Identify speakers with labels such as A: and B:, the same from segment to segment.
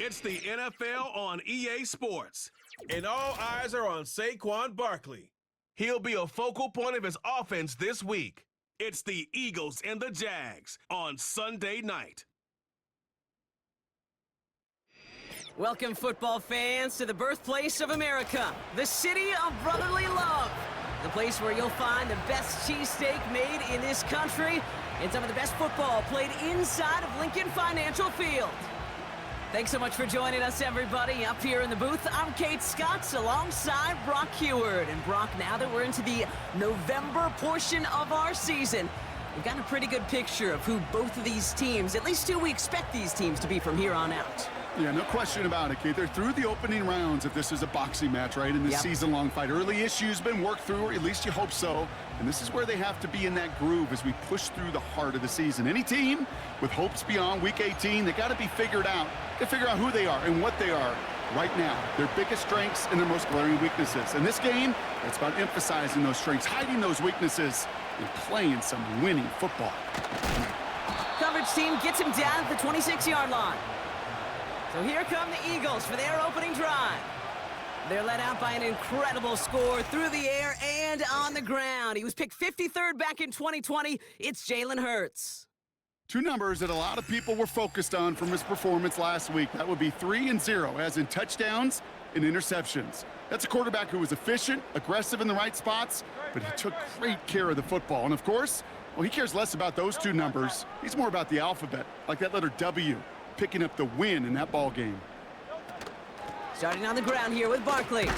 A: It's the NFL on EA Sports, and all eyes are on Saquon Barkley. He'll be a focal point of his offense this week. It's the Eagles and the Jags on Sunday night.
B: Welcome, football fans, to the birthplace of America, the city of brotherly love. The place where you'll find the best cheesesteak made in this country and some of the best football played inside of Lincoln Financial Field. Thanks so much for joining us, everybody. Up here in the booth, I'm Kate Scotts alongside Brock Heward. And Brock, now that we're into the November portion of our season, we've gotten a pretty good picture of who both of these teams, at least who we expect these teams to be from here on out.
C: Yeah, no question about it, Kate. They're through the opening rounds if this is a boxing match, right? In this season-long fight. Early issues been worked through, or at least you hope so. And this is where they have to be in that groove as we push through the heart of the season. Any team with hopes beyond Week 18, they got to be figured out. They figure out who they are and what they are right now. Their biggest strengths and their most glaring weaknesses. In this game, it's about emphasizing those strengths, hiding those weaknesses, and playing some winning football.
B: Coverage team gets him down at the 26-yard line. So here come the Eagles for their opening drive. They're led out by an incredible score through the air and on the ground. He was picked 53rd back in 2020. It's Jalen Hurts.
C: Two numbers that a lot of people were focused on from his performance last week. That would be 3 and 0, as in touchdowns and interceptions. That's a quarterback who was efficient, aggressive in the right spots, but he took great care of the football. And of course, well, he cares less about those two numbers. He's more about the alphabet, like that letter W, picking up the win in that ball game.
B: Starting on the ground here with Barkley.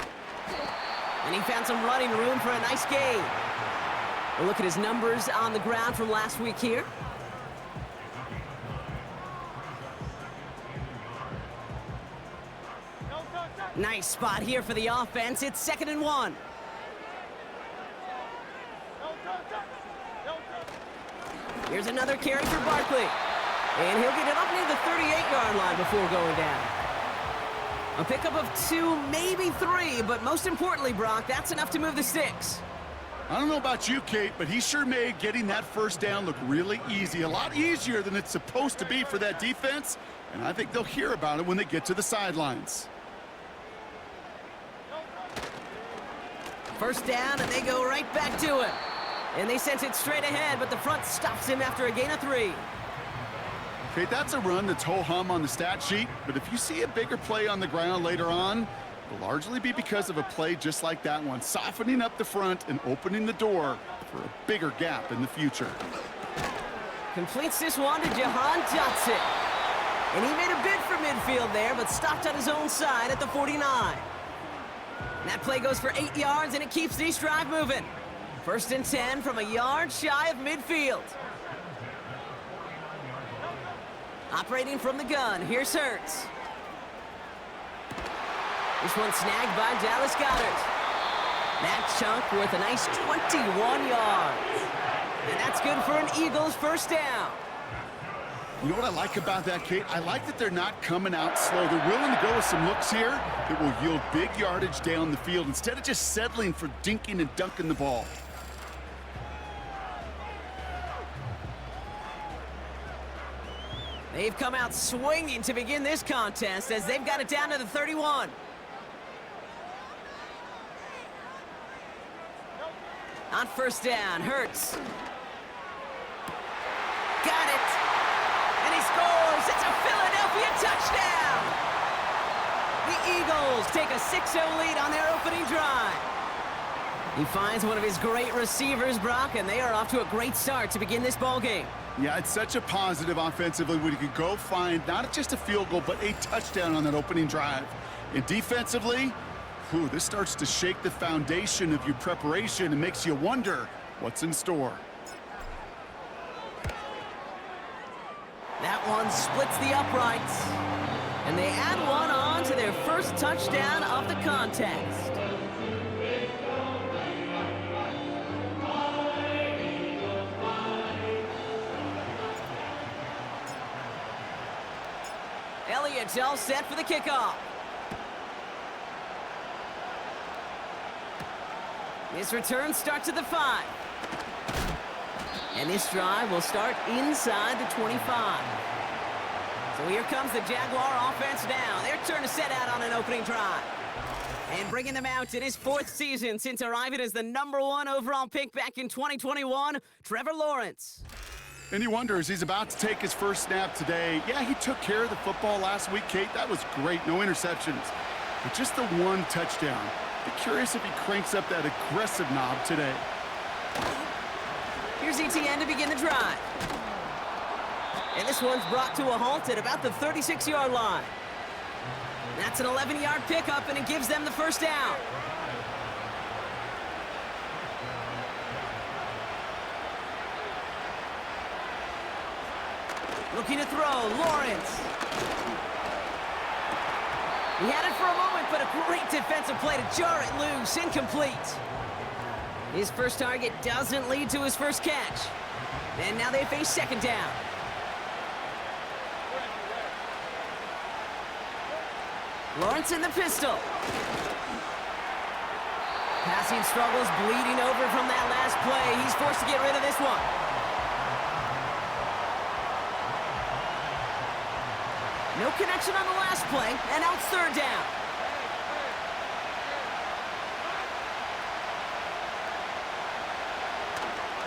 B: And he found some running room for a nice gain. We'll look at his numbers on the ground from last week here. Nice spot here for the offense. It's 2nd and 1. Here's another carry for Barkley. And he'll get it up near the 38-yard line before going down. A pickup of 2, maybe 3, but most importantly, Brock, that's enough to move the sticks.
C: I don't know about you, Kate, but he sure made getting that first down look really easy. A lot easier than it's supposed to be for that defense, and I think they'll hear about it when they get to the sidelines.
B: First down, and they go right back to it. And they sent it straight ahead, but the front stops him after a gain of 3.
C: Kate, that's a run that's ho-hum on the stat sheet, but if you see a bigger play on the ground later on, it'll largely be because of a play just like that one, softening up the front and opening the door for a bigger gap in the future.
B: Completes this one to Jahan Dotson. And he made a bid for midfield there, but stopped on his own side at the 49. That play goes for 8 yards, and it keeps this drive moving. 1st and 10 from a yard shy of midfield. Operating from the gun, here's Hurts. This one snagged by Dallas Goedert. That chunk worth a nice 21 yards. And that's good for an Eagles first down.
C: You know what I like about that, Kate? I like that they're not coming out slow. They're willing to go with some looks here that will yield big yardage down the field instead of just settling for dinking and dunking the ball.
B: They've come out swinging to begin this contest as they've got it down to the 31. On first down, Hurts. Got it. And he scores. It's a Philadelphia touchdown. The Eagles take a 6-0 lead on their opening drive. He finds one of his great receivers, Brock, and they are off to a great start to begin this ball game.
C: Yeah, it's such a positive offensively when you can go find not just a field goal, but a touchdown on that opening drive. And defensively, this starts to shake the foundation of your preparation and makes you wonder what's in store.
B: That one splits the uprights. And they add one on to their first touchdown of the contest. Elliott's all set for the kickoff. This return starts at the 5. And this drive will start inside the 25. So here comes the Jaguar offense now. Their turn to set out on an opening drive. And bringing them out in his 4th season since arriving as the #1 overall pick back in 2021, Trevor Lawrence.
C: And he wonders, he's about to take his first snap today. Yeah, he took care of the football last week, Kate. That was great. No interceptions. But just the 1 touchdown. Be curious if he cranks up that aggressive knob today.
B: Here's ETN to begin the drive. And this one's brought to a halt at about the 36-yard line. That's an 11-yard pickup, and it gives them the first down. Looking to throw, Lawrence. He had it for a moment, but a great defensive play to jar it loose, incomplete. His first target doesn't lead to his first catch. And now they face second down. Lawrence in the pistol. Passing struggles, bleeding over from that last play. He's forced to get rid of this one. No connection on the last play, and now it's third down.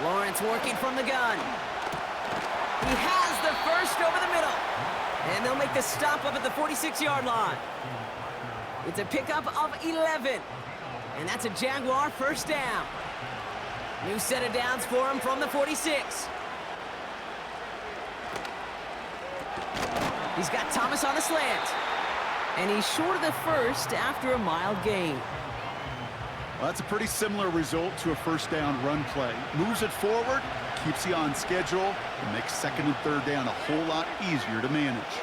B: Lawrence working from the gun. He has the first over the middle. And they'll make the stop up at the 46-yard line. It's a pickup of 11. And that's a Jaguar first down. New set of downs for him from the 46. He's got Thomas on the slant. And he's short of the first after a mild gain.
C: Well, that's a pretty similar result to a first down run play. Moves it forward, keeps you on schedule, and makes second and third down a whole lot easier to manage.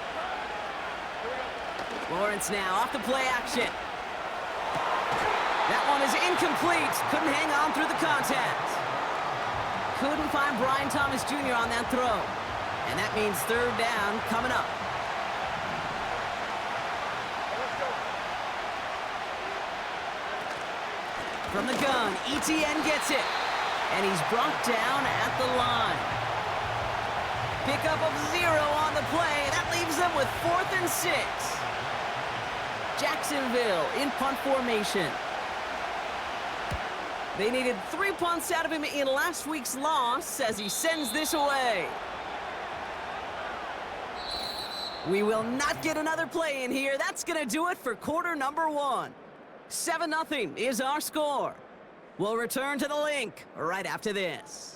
B: Lawrence now off the play action. That one is incomplete. Couldn't hang on through the contact. Couldn't find Brian Thomas Jr. on that throw. And that means third down coming up. From the gun, ETN gets it. And he's brought down at the line. Pickup of 0 on the play. That leaves them with 4th and 6. Jacksonville in punt formation. They needed 3 punts out of him in last week's loss as he sends this away. We will not get another play in here. That's going to do it for quarter number 1. 7-0 is our score. We'll return to the link right after this.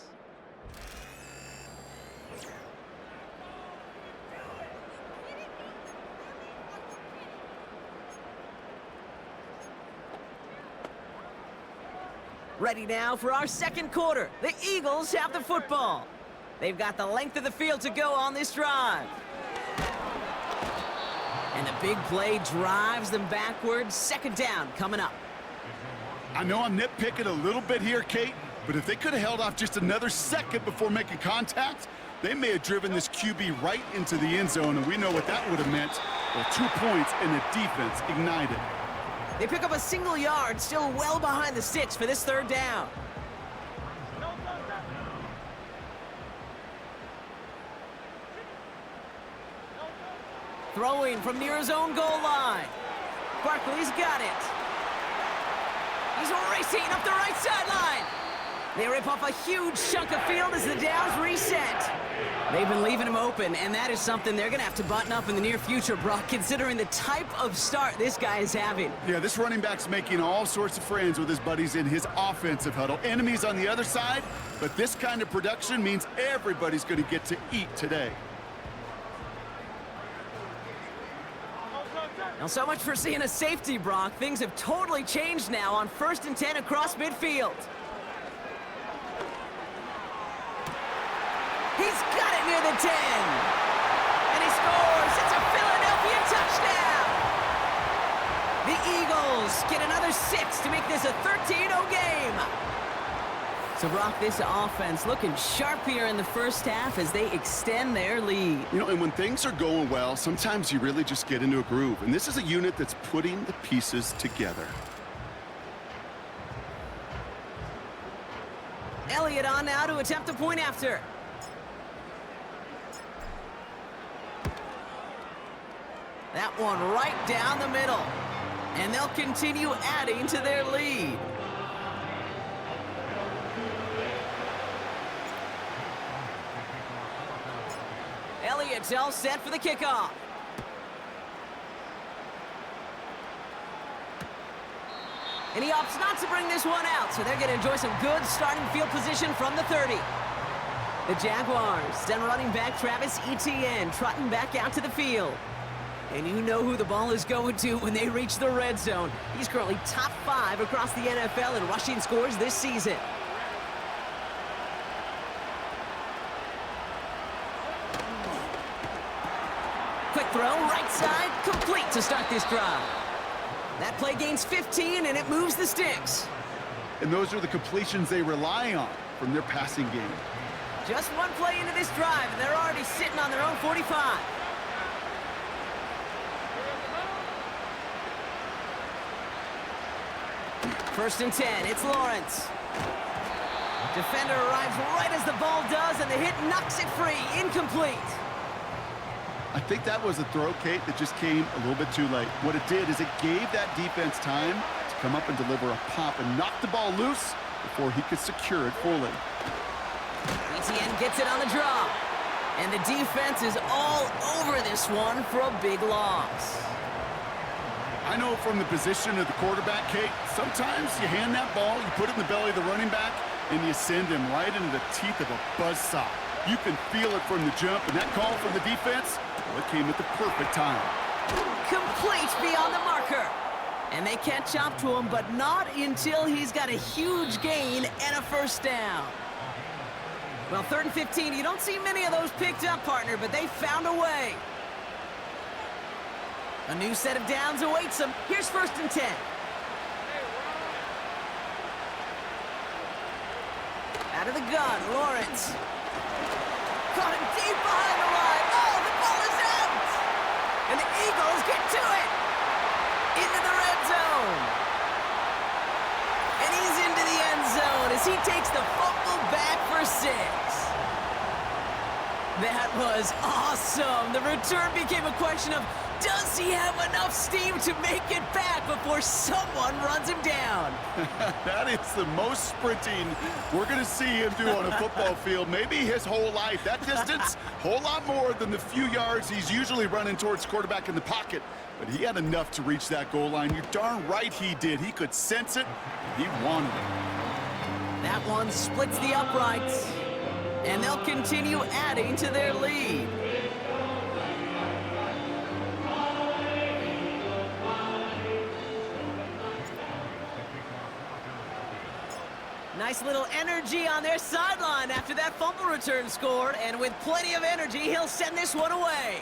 B: Ready now for our second quarter. The Eagles have the football. They've got the length of the field to go on this drive. And the big play drives them backwards. Second down coming up.
C: I know I'm nitpicking a little bit here, Kate, but if they could have held off just another second before making contact, they may have driven this QB right into the end zone, and we know what that would have meant. Well, 2 points and the defense ignited.
B: They pick up a single yard, still well behind the sticks for this third down. Throwing from near his own goal line. Barkley's got it. He's racing up the right sideline. They rip off a huge chunk of field as the downs reset. They've been leaving him open, and that is something they're going to have to button up in the near future, Brock, considering the type of start this guy is having.
C: Yeah, this running back's making all sorts of friends with his buddies in his offensive huddle. Enemies on the other side, but this kind of production means everybody's going to get to eat today.
B: Now, so much for seeing a safety, Brock. Things have totally changed now on 1st and 10 across midfield. He's got it near the 10. And he scores. It's a Philadelphia touchdown. The Eagles get another 6 to make this a 13-0 game. So, Brock, this offense looking sharp here in the first half as they extend their lead.
C: You know, and when things are going well, sometimes you really just get into a groove. And this is a unit that's putting the pieces together.
B: Elliott on now to attempt a point after. That one right down the middle. And they'll continue adding to their lead. Elliott's all set for the kickoff. And he opts not to bring this one out, so they're going to enjoy some good starting field position from the 30. The Jaguars send running back Travis Etienne trotting back out to the field. And you know who the ball is going to when they reach the red zone. He's currently top 5 across the NFL in rushing scores this season. Quick throw, right side, complete to start this drive. That play gains 15, and it moves the sticks.
C: And those are the completions they rely on from their passing game.
B: Just one play into this drive, and they're already sitting on their own 45. First and 10, it's Lawrence. Defender arrives right as the ball does, and the hit knocks it free, incomplete.
C: I think that was a throw, Kate, that just came a little bit too late. What it did is it gave that defense time to come up and deliver a pop and knock the ball loose before he could secure it fully.
B: Etienne gets it on the draw. And the defense is all over this one for a big loss.
C: I know from the position of the quarterback, Kate, sometimes you hand that ball, you put it in the belly of the running back, and you send him right into the teeth of a buzzsaw. You can feel it from the jump, and that call from the defense, well, it came at the perfect time.
B: Complete beyond the marker. And they catch up to him, but not until he's got a huge gain and a first down. Well, 3rd and 15, you don't see many of those picked up, partner, but they found a way. A new set of downs awaits them. Here's 1st and 10. Out of the gun, Lawrence. Caught him deep behind the line. Oh, the ball is out! And the Eagles get to it! Into the red zone. And he's into the end zone as he takes the fumble back for 6. That was awesome. The return became a question of, does he have enough steam to make it back before someone runs him down?
C: That is the most sprinting we're going to see him do on a football field, maybe his whole life. That distance, whole lot more than the few yards he's usually running towards quarterback in the pocket. But he had enough to reach that goal line. You're darn right he did. He could sense it, and he wanted it.
B: That one splits the uprights, and they'll continue adding to their lead. Nice little energy on their sideline after that fumble return scored, and with plenty of energy, he'll send this one away.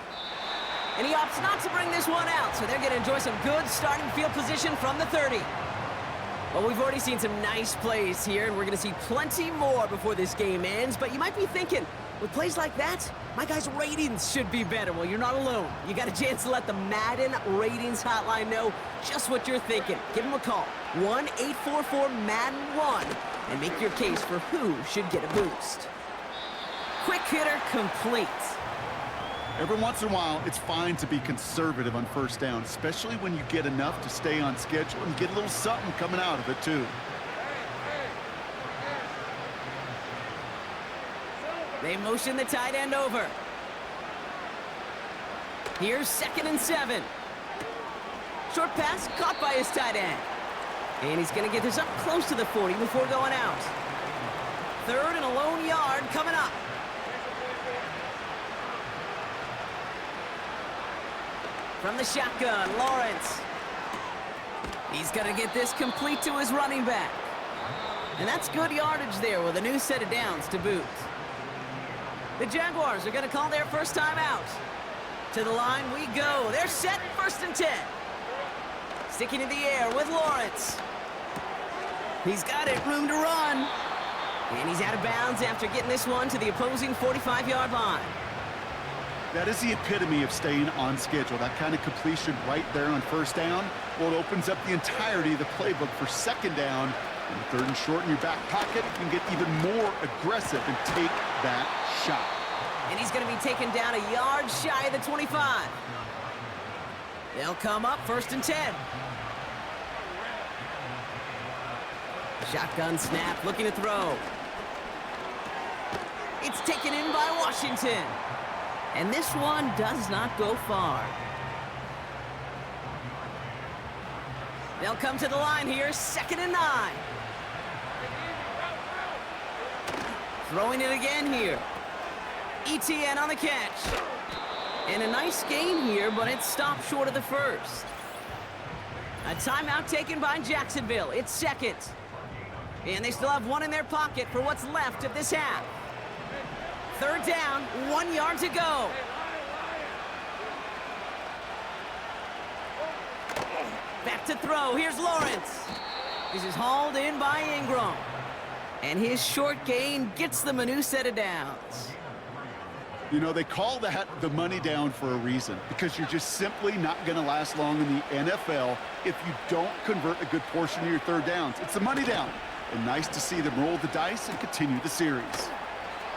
B: And he opts not to bring this one out, so they're going to enjoy some good starting field position from the 30. Well, we've already seen some nice plays here, and we're going to see plenty more before this game ends. But you might be thinking, with plays like that, my guys' ratings should be better. Well, you're not alone. You got a chance to let the Madden ratings hotline know just what you're thinking. Give them a call, 1-844-MADDEN-1, and make your case for who should get a boost. Quick hitter complete.
C: Every once in a while, it's fine to be conservative on first down, especially when you get enough to stay on schedule and get a little something coming out of it, too.
B: They motion the tight end over. Here's 2nd and 7. Short pass caught by his tight end. And he's going to get this up close to the 40 before going out. 3rd and a lone yard coming up. From the shotgun, Lawrence. He's going to get this complete to his running back. And that's good yardage there with a new set of downs to boot. The Jaguars are going to call their first time out. To the line we go. They're set, 1st and 10. Sticking in the air with Lawrence. He's got it, room to run. And he's out of bounds after getting this one to the opposing 45-yard line.
C: That is the epitome of staying on schedule. That kind of completion right there on first down. Well, it opens up the entirety of the playbook for 2nd down. And 3rd and short in your back pocket, you can get even more aggressive and take that shot.
B: And he's going to be taken down a yard shy of the 25. They'll come up 1st and 10. Shotgun snap, looking to throw. It's taken in by Washington. And this one does not go far. They'll come to the line here, 2nd and 9. Throwing it again here. ETN on the catch. And a nice gain here, but it stopped short of the first. A timeout taken by Jacksonville. It's 2nd. And they still have one in their pocket for what's left of this half. 3rd down, 1 yard to go. Back to throw. Here's Lawrence. This is hauled in by Ingram. And his short gain gets them a new set of downs.
C: You know, they call that the money down for a reason, because you're just simply not going to last long in the NFL if you don't convert a good portion of your 3rd downs. It's the money down. And nice to see them roll the dice and continue the series.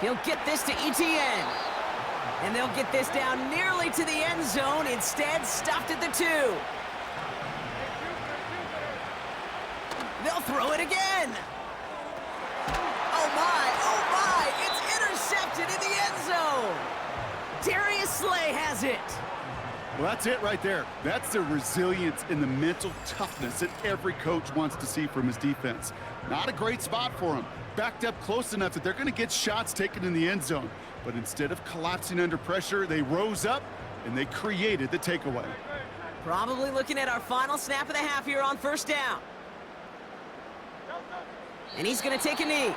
B: He'll get this to ETN. And they'll get this down nearly to the end zone. Instead, stopped at the 2. They'll throw it again. Oh my, it's intercepted in the end zone. Darius Slay has it.
C: Well, that's it right there. That's the resilience and the mental toughness that every coach wants to see from his defense. Not a great spot for him. Backed up close enough that they're going to get shots taken in the end zone. But instead of collapsing under pressure, they rose up and they created the takeaway.
B: Probably looking at our final snap of the half here on 1st down. And he's going to take a knee.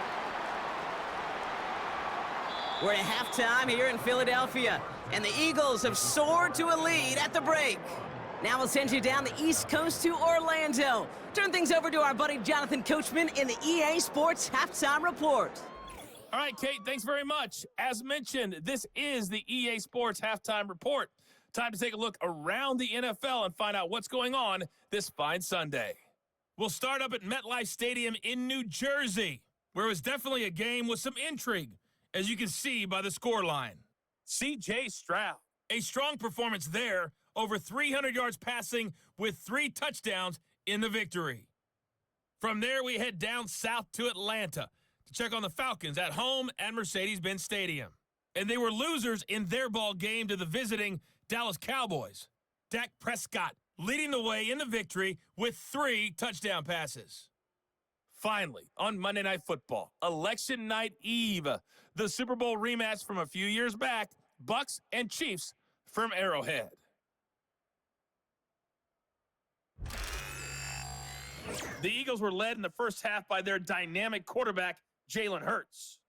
B: We're at halftime here in Philadelphia, and the Eagles have soared to a lead at the break. Now we'll send you down the East Coast to Orlando. Turn things over to our buddy Jonathan Coachman in the EA Sports Halftime Report.
D: All right, Kate, thanks very much. As mentioned, this is the EA Sports Halftime Report. Time to take a look around the NFL and find out what's going on this fine Sunday. We'll start up at MetLife Stadium in New Jersey, where it was definitely a game with some intrigue, as you can see by the scoreline. C.J. Stroud, a strong performance there, over 300 yards passing with 3 touchdowns in the victory. From there, we head down south to Atlanta to check on the Falcons at home at Mercedes-Benz Stadium. And they were losers in their ball game to the visiting Dallas Cowboys. Dak Prescott leading the way in the victory with 3 touchdown passes. Finally, on Monday Night Football, Election Night Eve, the Super Bowl rematch from a few years back, Bucs and Chiefs from Arrowhead. The Eagles were led in the first half by their dynamic quarterback, Jalen Hurts.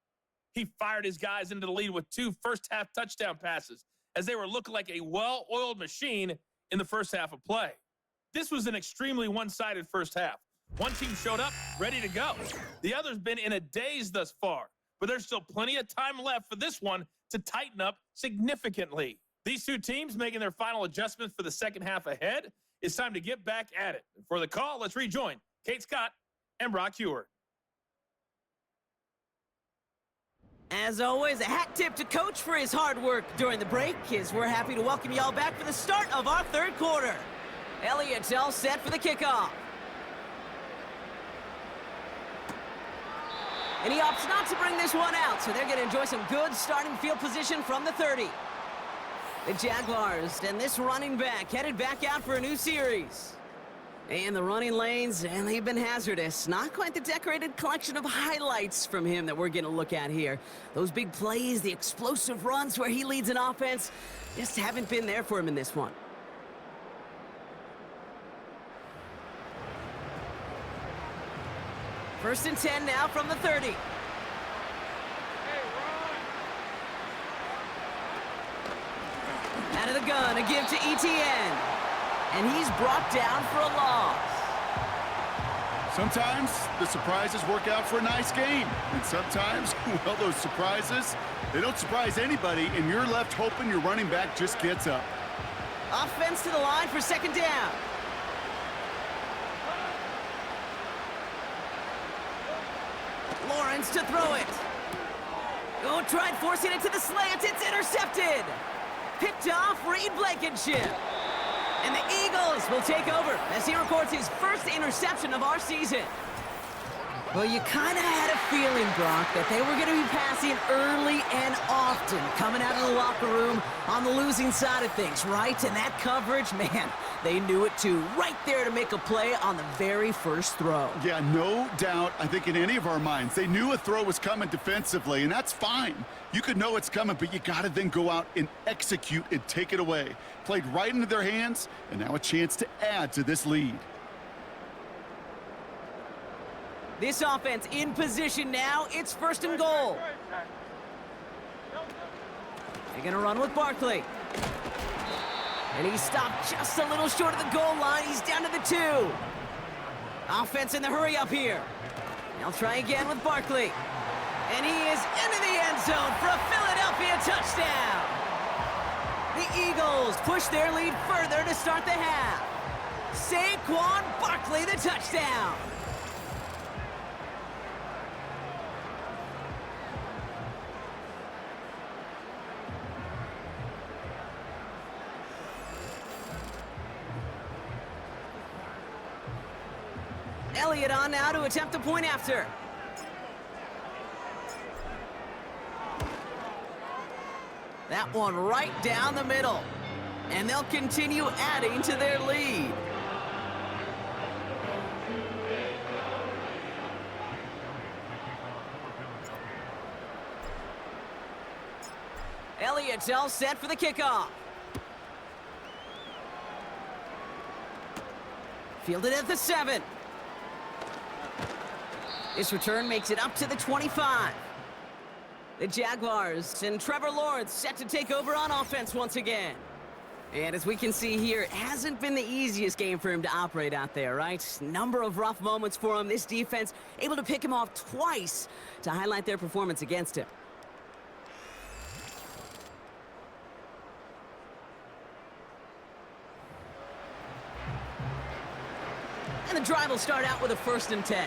D: He fired his guys into the lead with 2 first-half touchdown passes as they were looking like a well-oiled machine in the first half of play. This was an extremely one-sided first half. One team showed up ready to go. The other's been in a daze thus far, but there's still plenty of time left for this one to tighten up significantly. These 2 teams making their final adjustments for the second half ahead. It's time to get back at it. For the call, let's rejoin Kate Scott and Brock Heward.
B: As always, a hat tip to Coach for his hard work during the break, as we're happy to welcome y'all back for the start of our 3rd quarter. Elliott's all set for the kickoff. And he opts not to bring this one out, so they're going to enjoy some good starting field position from the 30. The Jaguars and this running back headed back out for a new series. And the running lanes, and they've been hazardous. Not quite the decorated collection of highlights from him that we're going to look at here. Those big plays, the explosive runs where he leads an offense, just haven't been there for him in this one. First and 10 now from the 30. Out of the gun, a give to ETN. And he's brought down for a loss.
C: Sometimes the surprises work out for a nice game. And sometimes, well, those surprises, they don't surprise anybody, and you're left hoping your running back just gets up.
B: Offense to the line for 2nd down. Lawrence to throw it. Oh, tried forcing it to the slant. It's intercepted. Picked off Reed Blankenship. And the Eagles will take over as he records his first interception of our season. Well, you kind of had a feeling, Brock, that they were going to be passing early and often coming out of the locker room on the losing side of things, right? And that coverage, man, they knew it too. Right there to make a play on the very first throw.
C: Yeah, no doubt, I think in any of our minds, they knew a throw was coming defensively, and that's fine. You could know it's coming, but you got to then go out and execute and take it away. Played right into their hands, and now a chance to add to this lead.
B: This offense in position now. It's first and goal. They're going to run with Barkley. And he stopped just a little short of the goal line. He's down to the 2. Offense in the hurry up here. They'll try again with Barkley. And he is into the end zone for a Philadelphia touchdown. The Eagles push their lead further to start the half. Saquon Barkley, the touchdown. Elliott on now to attempt a point after. That one right down the middle. And they'll continue adding to their lead. Elliott's all set for the kickoff. Fielded at the 7. This return makes it up to the 25. The Jaguars and Trevor Lawrence set to take over on offense once again. And as we can see here, it hasn't been the easiest game for him to operate out there, right? Number of rough moments for him. This defense able to pick him off twice to highlight their performance against him. And the drive will start out with a 1st and 10.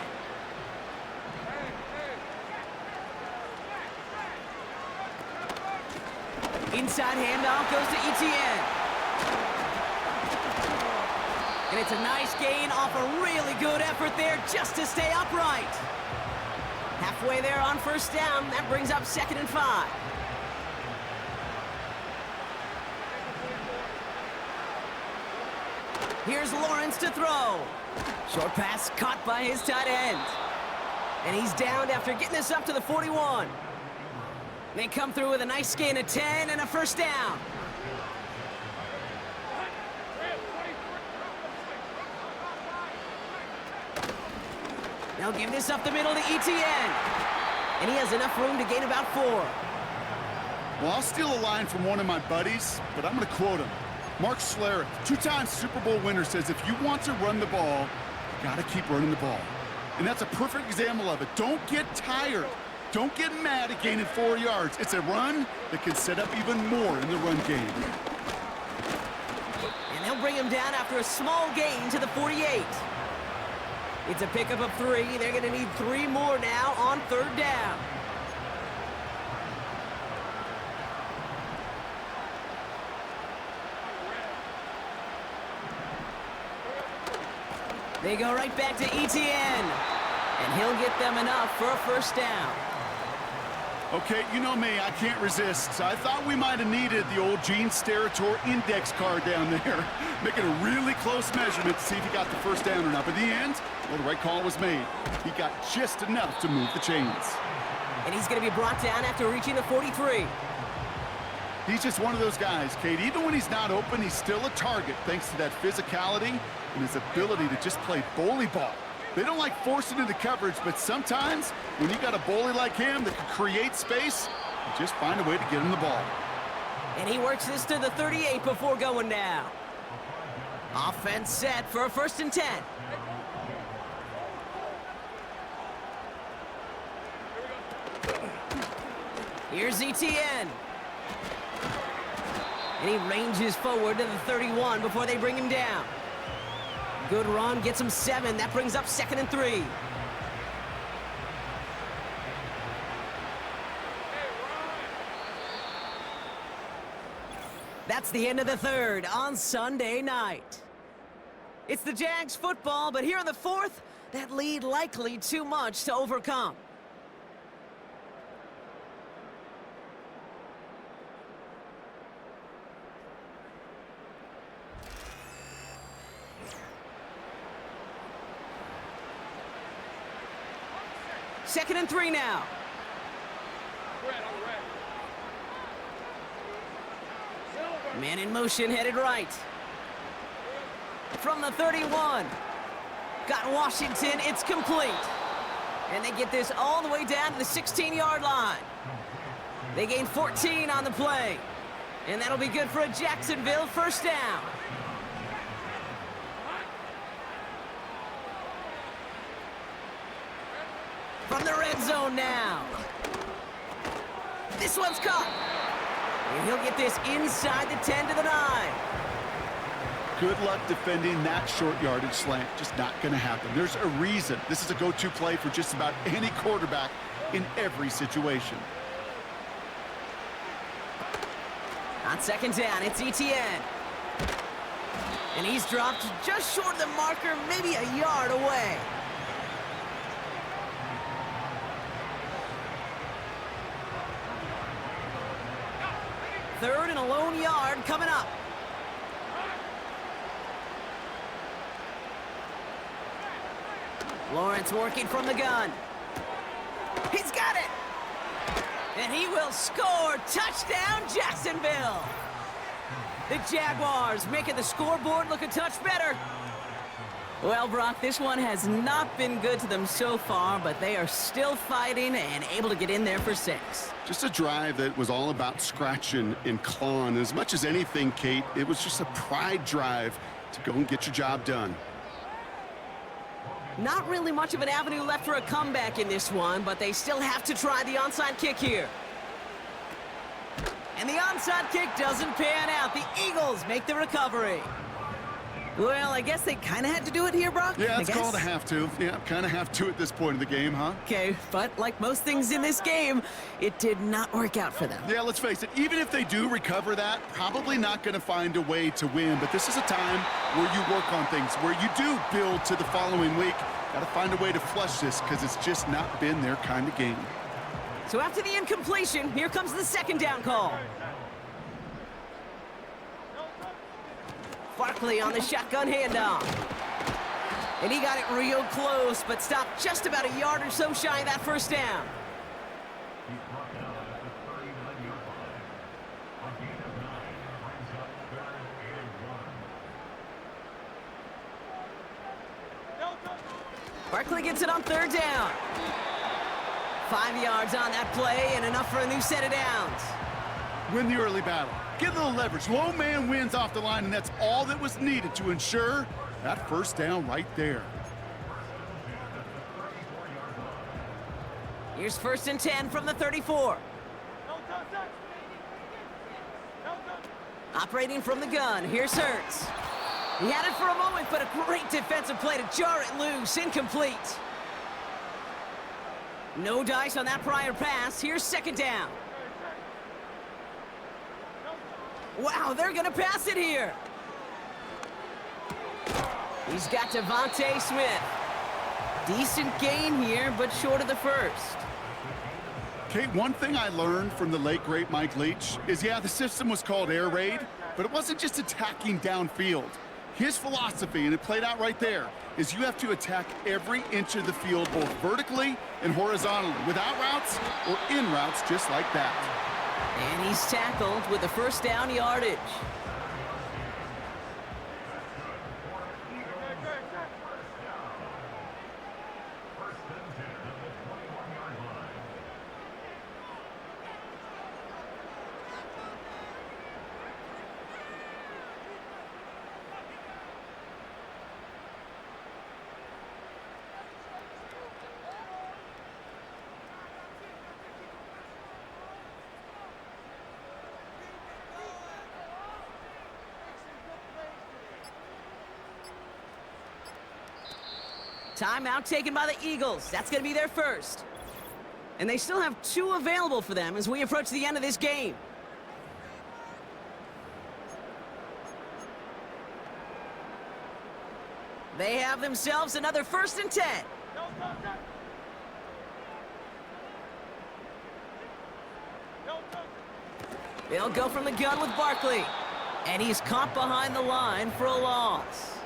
B: Inside handoff goes to Etienne. And it's a nice gain off a really good effort there just to stay upright. Halfway there on 1st down. That brings up 2nd and 5. Here's Lawrence to throw. Short pass caught by his tight end. And he's downed after getting this up to the 41. They come through with a nice gain of 10 and a 1st down. They'll give this up the middle to Etienne. And he has enough room to gain about 4.
C: Well, I'll steal a line from one of my buddies, but I'm going to quote him. Mark Schlereth, 2-time Super Bowl winner, says if you want to run the ball, you got to keep running the ball. And that's a perfect example of it. Don't get tired. Don't get mad at gaining 4 yards. It's a run that can set up even more in the run game.
B: And they'll bring him down after a small gain to the 48. It's a pickup of 3. They're going to need 3 more now on 3rd down. They go right back to Etienne. And he'll get them enough for a 1st down.
C: Okay, you know me, I can't resist. I thought we might have needed the old Gene Steratore index card down there, making a really close measurement to see if he got the 1st down or not. But in the end, well, the right call was made. He got just enough to move the chains.
B: And he's going to be brought down after reaching the 43.
C: He's just one of those guys, Kate. Even when he's not open, he's still a target thanks to that physicality and his ability to just play bully ball. They don't like forcing into coverage, but sometimes when you got a bully like him that can create space, you just find a way to get him the ball.
B: And he works this to the 38 before going down. Offense set for a 1st and 10. Here's Etienne. And he ranges forward to the 31 before they bring him down. Good run, gets him 7. That brings up 2nd and 3. That's the end of the third on Sunday night. It's the Jags football, but here in the fourth, that lead likely too much to overcome. Second and 3 now. Man in motion, headed right. From the 31. Got Washington, it's complete. And they get this all the way down to the 16-yard line. They gain 14 on the play. And that'll be good for a Jacksonville first down. From the red zone now. This one's caught. And he'll get this inside the 10 to the 9.
C: Good luck defending that short yardage slant. Just not going to happen. There's a reason. This is a go-to play for just about any quarterback in every situation.
B: On second down, it's Etienne. And he's dropped just short of the marker, maybe a yard away. Third and a lone yard coming up. Lawrence working from the gun. He's got it! And he will score! Touchdown, Jacksonville! The Jaguars making the scoreboard look a touch better. Well, Brock, this one has not been good to them so far, but they are still fighting and able to get in there for 6.
C: Just a drive that was all about scratching and clawing. As much as anything, Kate, it was just a pride drive to go and get your job done.
B: Not really much of an avenue left for a comeback in this one, but they still have to try the onside kick here. And the onside kick doesn't pan out. The Eagles make the recovery. Well, I guess they kind of had to do it here, Brock.
C: Yeah, it's called a have to. Yeah, kind of have to at this point in the game, huh?
B: Okay, but like most things in this game, it did not work out for them.
C: Yeah, let's face it, even if they do recover that, probably not going to find a way to win. But this is a time where you work on things, where you do build to the following week. Got to find a way to flush this because it's just not been their kind of game.
B: So after the incompletion, here comes the second down call. Barkley on the shotgun handoff. And he got it real close, but stopped just about a yard or so shy of that first down. Barkley gets it on third down. 5 yards on that play and enough for a new set of downs.
C: Win the early battle. Get a little leverage. Low man wins off the line, and that's all that was needed to ensure that first down right there.
B: Here's first and 10 from the 34. Operating from the gun, here's Hurts. He had it for a moment, but a great defensive play to jar it loose. Incomplete. No dice on that prior pass. Here's second down. Wow, they're going to pass it here. He's got Devontae Smith. Decent gain here, but short of the first.
C: Kate, one thing I learned from the late, great Mike Leach is, yeah, the system was called air raid, but it wasn't just attacking downfield. His philosophy, and it played out right there, is you have to attack every inch of the field, both vertically and horizontally, without routes or in routes just like that.
B: And he's tackled with the first down yardage. Timeout taken by the Eagles. That's going to be their first. And they still have 2 available for them as we approach the end of this game. They have themselves another 1st and 10. They'll go from the gun with Barkley. And he's caught behind the line for a loss.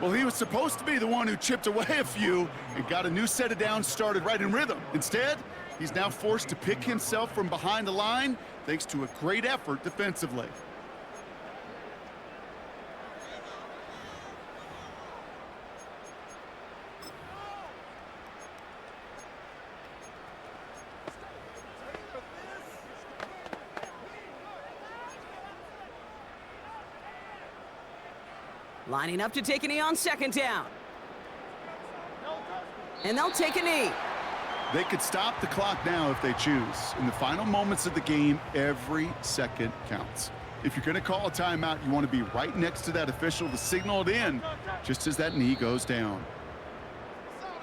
C: Well, he was supposed to be the one who chipped away a few and got a new set of downs started right in rhythm. Instead, he's now forced to pick himself from behind the line thanks to a great effort defensively.
B: Lining up to take a knee on 2nd down. And they'll take a knee.
C: They could stop the clock now if they choose. In the final moments of the game, every second counts. If you're going to call a timeout, you want to be right next to that official to signal it in just as that knee goes down.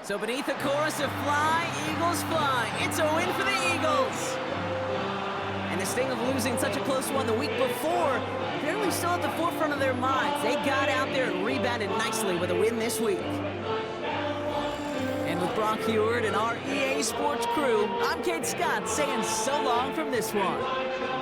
B: So beneath the chorus of Fly, Eagles Fly, it's a win for the Eagles. And the sting of losing such a close one the week before, apparently still at the forefront of their minds. They got out there and rebounded nicely with a win this week. And with Brock Heward and our EA Sports crew, I'm Kate Scott saying so long from this one.